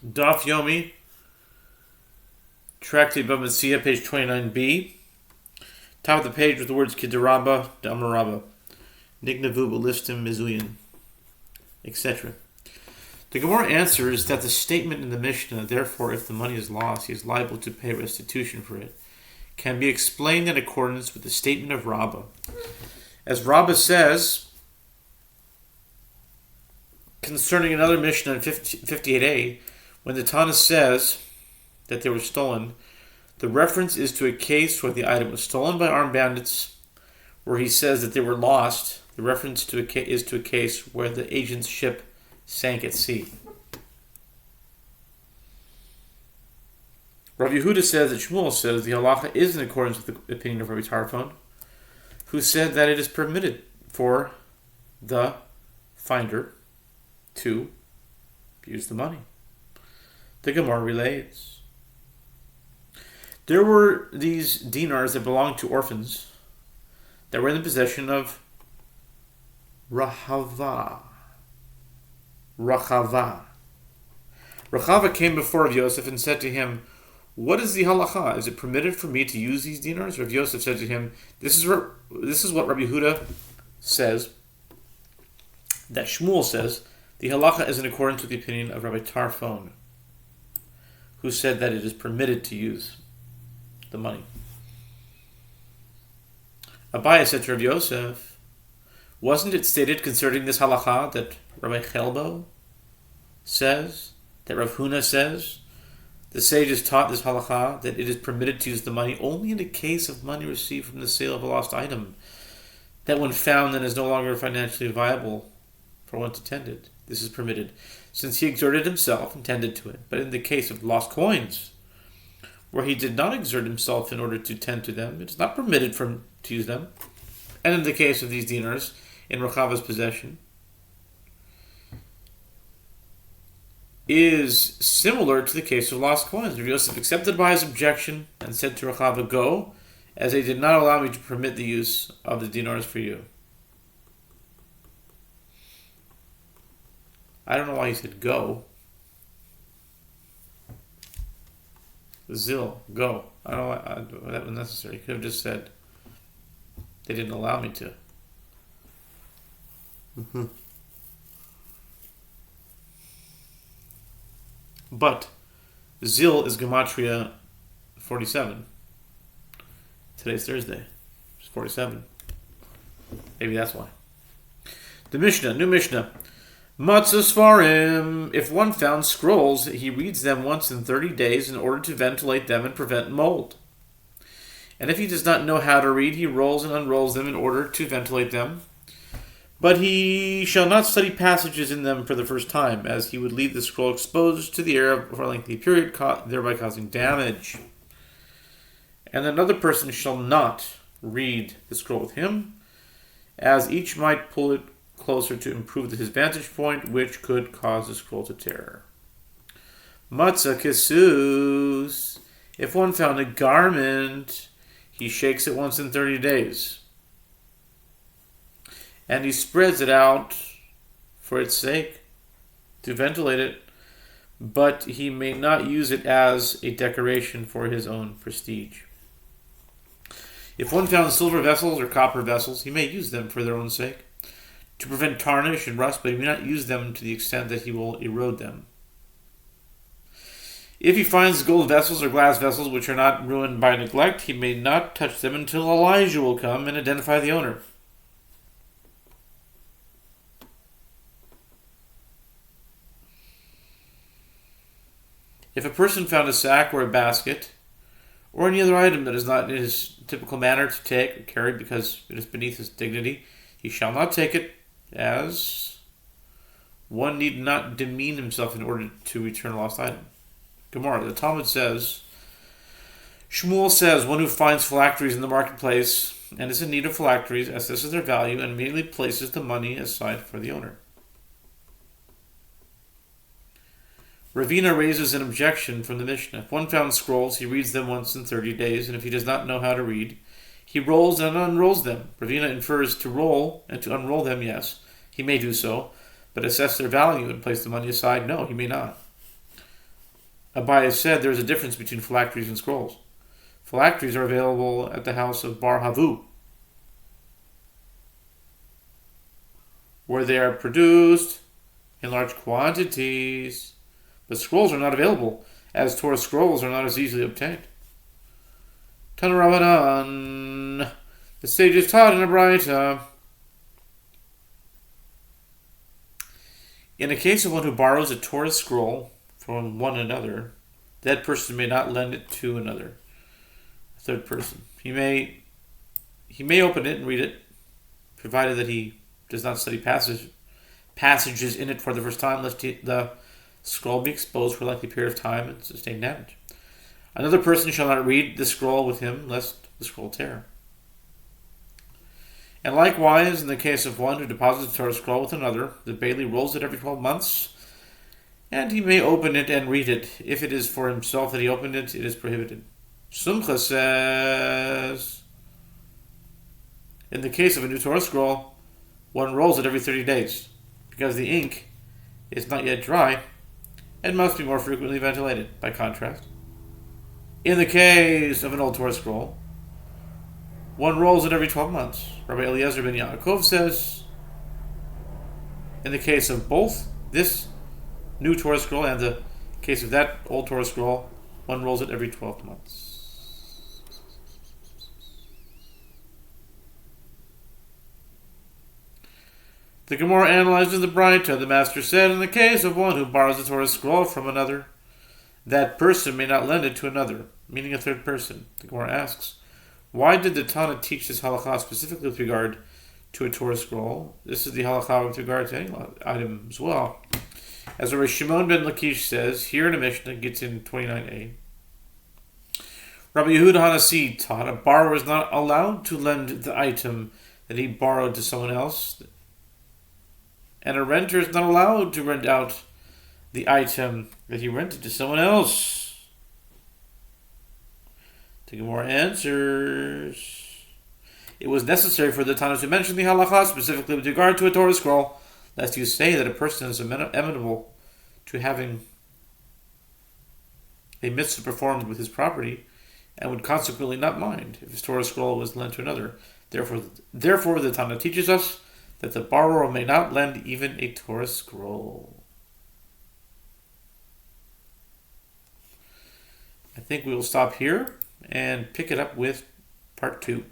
Daf Yomi, Tractate Bava Metzia, page 29b. Top of the page with the words Kidarabba, Damarabba, Nignavu, Listim, Mizuyan, etc. The Gemara answers that the statement in the Mishnah, therefore, if the money is lost, he is liable to pay restitution for it, can be explained in accordance with the statement of Rabbah. As Rabbah says, concerning another Mishnah in 58a, when the Tana says that they were stolen, the reference is to a case where the item was stolen by armed bandits, where he says that they were lost. The reference is to a case where the agent's ship sank at sea. Rav Yehuda says that Shmuel says the halacha is in accordance with the opinion of Rabbi Tarfon, who said that it is permitted for the finder to use the money. The Gemara relates, there were these dinars that belonged to orphans that were in the possession of Rachava. Rachava came before Rav Yosef and said to him, "What is the halacha? Is it permitted for me to use these dinars?" Rav Yosef said to him, This is what Rabbi Yehuda says, that Shmuel says, the halacha is in accordance with the opinion of Rabbi Tarfon, who said that it is permitted to use the money. Abaye said to Rav Yosef, wasn't it stated concerning this halacha that Rabbi Chelbo says, that Rav Huna says, the sages taught this halacha that it is permitted to use the money only in the case of money received from the sale of a lost item, that when found then is no longer financially viable for one to tend it. This is permitted, since he exerted himself and tended to it. But in the case of lost coins, where he did not exert himself in order to tend to them, it is not permitted for him to use them. And in the case of these dinars in Rachava's possession, is similar to the case of lost coins. Rabbi Yosef accepted by his objection and said to Rachava, "Go, as they did not allow me to permit the use of the dinars for you." I don't know why he said go. Zil, go. I don't know why that was necessary. He could have just said, they didn't allow me to. But Zil is Gematria 47. Today's Thursday. It's 47. Maybe that's why. The Mishnah, new Mishnah. Matzah Sfarim. If one found scrolls, he reads them once in 30 days in order to ventilate them and prevent mold. And if he does not know how to read, he rolls and unrolls them in order to ventilate them. But he shall not study passages in them for the first time, as he would leave the scroll exposed to the air for a lengthy period, thereby causing damage. And another person shall not read the scroll with him, as each might pull it closer to improve his vantage point, which could cause the scroll to tear. Matzah Kesus. If one found a garment, he shakes it once in 30 days. And he spreads it out for its sake, to ventilate it, but he may not use it as a decoration for his own prestige. If one found silver vessels or copper vessels, he may use them for their own sake, to prevent tarnish and rust, but he may not use them to the extent that he will erode them. If he finds gold vessels or glass vessels which are not ruined by neglect, he may not touch them until Elijah will come and identify the owner. If a person found a sack or a basket, or any other item that is not in his typical manner to take or carry because it is beneath his dignity, he shall not take it, as one need not demean himself in order to return a lost item. Gemara, the Talmud says, Shmuel says, one who finds phylacteries in the marketplace and is in need of phylacteries assesses their value and immediately places the money aside for the owner. Ravina raises an objection from the Mishnah. If one found scrolls, he reads them once in 30 days, and if he does not know how to read, he rolls and unrolls them. Ravina infers to roll and to unroll them, yes. He may do so, but assess their value and place the money aside, no, he may not. Abaye said there is a difference between phylacteries and scrolls. Phylacteries are available at the house of Bar Havu, where they are produced in large quantities. But scrolls are not available, as Torah scrolls are not as easily obtained. Tanu Rabbanan, the sages taught in a Braita. In the case of one who borrows a Torah scroll from one another, that person may not lend it to another, a third person. He may open it and read it, provided that he does not study passages in it for the first time, lest the scroll be exposed for a lengthy period of time and sustain damage. Another person shall not read the scroll with him, lest the scroll tear. And likewise, in the case of one who deposits a Torah scroll with another, the bailey rolls it every 12 months, and he may open it and read it. If it is for himself that he opened it, it is prohibited. Sumcha says, in the case of a new Torah scroll, one rolls it every 30 days, because the ink is not yet dry and must be more frequently ventilated. By contrast, in the case of an old Torah scroll, one rolls it every 12 months. Rabbi Eliezer ben Yaakov says, in the case of both this new Torah scroll and the case of that old Torah scroll, one rolls it every 12 months. The Gemara analyzes the Braita. The Master said, in the case of one who borrows a Torah scroll from another, that person may not lend it to another, meaning a third person. The Gemara asks, why did the Tana teach this halakha specifically with regard to a Torah scroll? This is the halakha with regard to any item as well. As Rabbi Shimon ben Lakish says, here in the Mishnah, gets in 29a, Rabbi Yehuda Hanasi taught a borrower is not allowed to lend the item that he borrowed to someone else, and a renter is not allowed to rent out the item that he rented to someone else. The Gemara answers, it was necessary for the Tana to mention the halakha specifically with regard to a Torah scroll, lest you say that a person is amenable to having a mitzvah performed with his property, and would consequently not mind if his Torah scroll was lent to another. Therefore, the Tana teaches us that the borrower may not lend even a Torah scroll. I think we will stop here and pick it up with part 2.